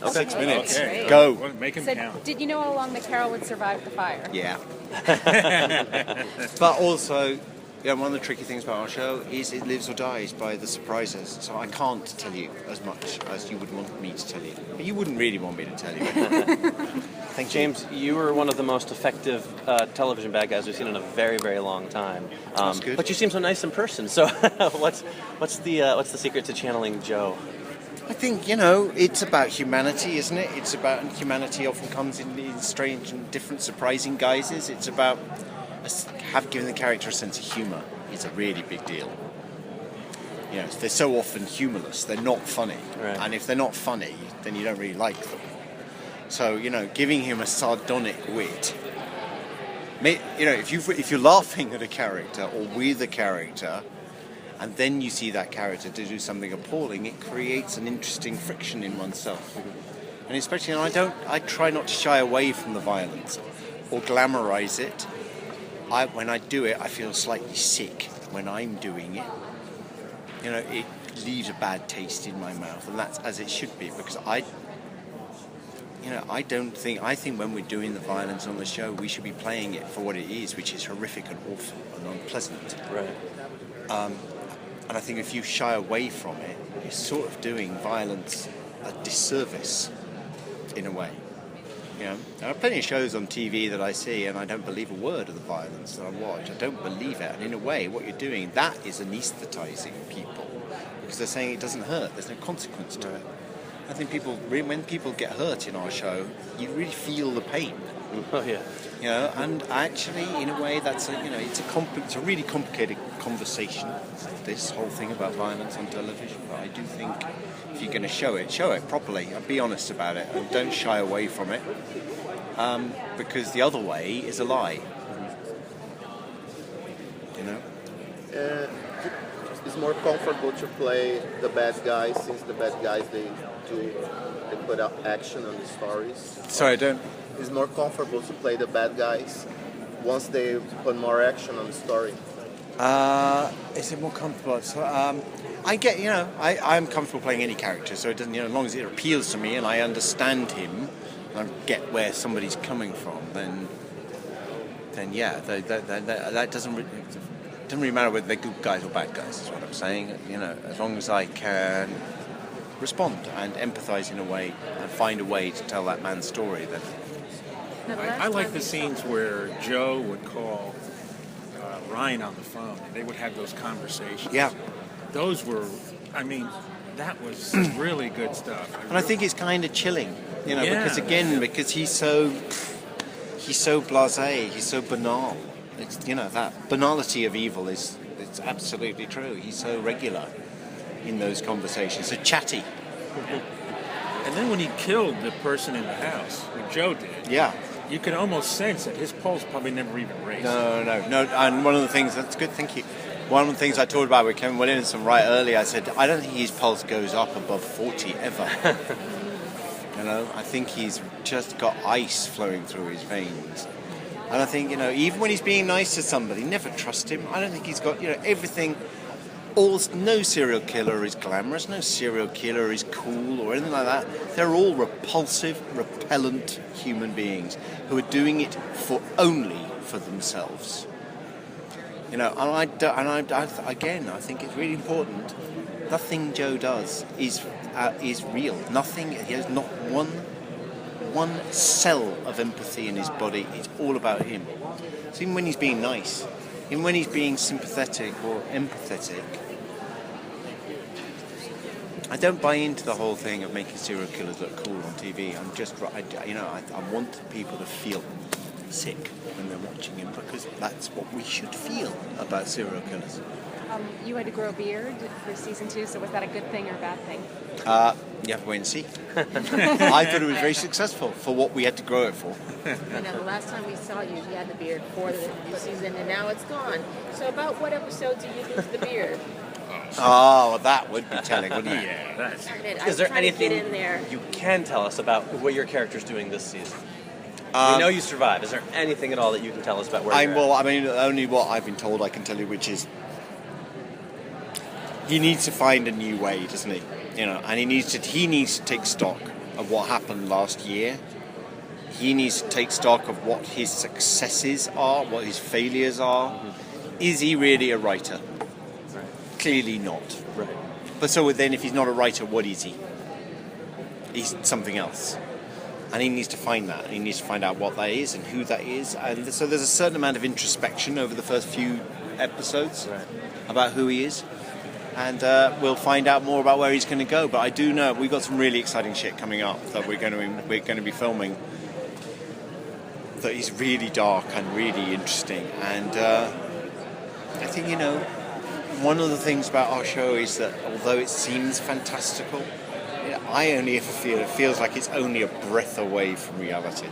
Okay. 6 minutes. Okay. Go. Well, make him So, count. did you know all along that Carol would survive the fire? Yeah. But also, yeah, one of the tricky things about our show is it lives or dies by the surprises. So I can't tell you as much as you would want me to tell you. But you wouldn't really want me to tell you. Thank you. James, you were one of the most effective television bad guys we've seen in a very, very long time. That's good. But you seem so nice in person. So, what's the secret to channeling Joe? I think, it's about humanity, isn't it? It's about, and humanity often comes in strange and different, surprising guises. It's about giving the character a sense of humour. It's a really big deal. They're so often humourless. They're not funny. Right. And if they're not funny, then you don't really like them. So, giving him a sardonic wit. If you're laughing at a character or with a character, and then you see that character to do something appalling, it creates an interesting friction in oneself. And especially, I try not to shy away from the violence or glamorize it. When I do it, I feel slightly sick when I'm doing it. It leaves a bad taste in my mouth, and that's as it should be, because I think when we're doing the violence on the show, we should be playing it for what it is, which is horrific and awful and unpleasant. Right. And I think if you shy away from it, you're sort of doing violence a disservice, in a way. There are plenty of shows on TV that I see, and I don't believe a word of the violence that I watch. I don't believe it. And in a way, what you're doing, that is anaesthetising people, because they're saying it doesn't hurt. There's no consequence to it. I think when people get hurt in our show, you really feel the pain. Oh yeah. And actually, in a way, it's a really complicated conversation, this whole thing about violence on television. But I do think if you're going to show it properly and be honest about it, and don't shy away from it, because the other way is a lie. It's more comfortable to play the bad guys, since the bad guys they put up action on the stories. Sorry, I don't. It's more comfortable to play the bad guys once they put more action on the story. Is it more comfortable? So, I get, I'm comfortable playing any character, so it doesn't, as long as it appeals to me and I understand him and I get where somebody's coming from, then yeah, that doesn't really matter whether they're good guys or bad guys, is what I'm saying. As long as I can respond and empathise in a way and find a way to tell that man's story, then. I like the scenes where Joe would call Ryan on the phone, and they would have those conversations. Yeah. Those were, that was really good stuff. And I think it's kind of chilling, because he's so blasé, he's so banal. It's, that banality of evil it's absolutely true. He's so regular in those conversations, so chatty. And then when he killed the person in the house, what Joe did, yeah, you could almost sense that his pulse probably never even raised. No. And one of the things, that's good, thank you. One of the things I talked about with Kevin Williamson right earlier, I said, I don't think his pulse goes up above 40 ever. I think he's just got ice flowing through his veins. And I think, even when he's being nice to somebody, never trust him. I don't think he's got, everything. No serial killer is glamorous, no serial killer is cool or anything like that. They're all repulsive, repellent human beings who are doing it only for themselves. And I think it's really important. Nothing Joe does is real. Nothing. He has not one cell of empathy in his body. It's all about him. So even when he's being nice, even when he's being sympathetic or empathetic, I don't buy into the whole thing of making serial killers look cool on TV. I want people to feel sick when they're watching him, because that's what we should feel about serial killers. You had to grow a beard for season 2, so was that a good thing or a bad thing? You have to wait and see. I thought it was very successful for what we had to grow it for. The last time we saw you, you had the beard for the season, and now it's gone. So about what episode do you lose the beard? Oh, well, that would be telling, wouldn't it? Yeah, that's... Is there anything in there. you can tell us about what your character's doing this season? We know you survive. Is there anything at all that you can tell us about where you're at? Only what I've been told I can tell you, which is he needs to find a new way, doesn't he? And he needs to take stock of what happened last year. He needs to take stock of what his successes are, what his failures are. Is he really a writer? Right. Clearly not. Right. But so then, if he's not a writer, what is he? He's something else. And he needs to find that. He needs to find out what that is and who that is. And so there's a certain amount of introspection over the first few episodes about who he is. And we'll find out more about where he's going to go. But I do know we've got some really exciting shit coming up that we're going to be filming. That is really dark and really interesting. And I think, one of the things about our show is that although it seems fantastical, I only ever feel it feels like it's only a breath away from reality.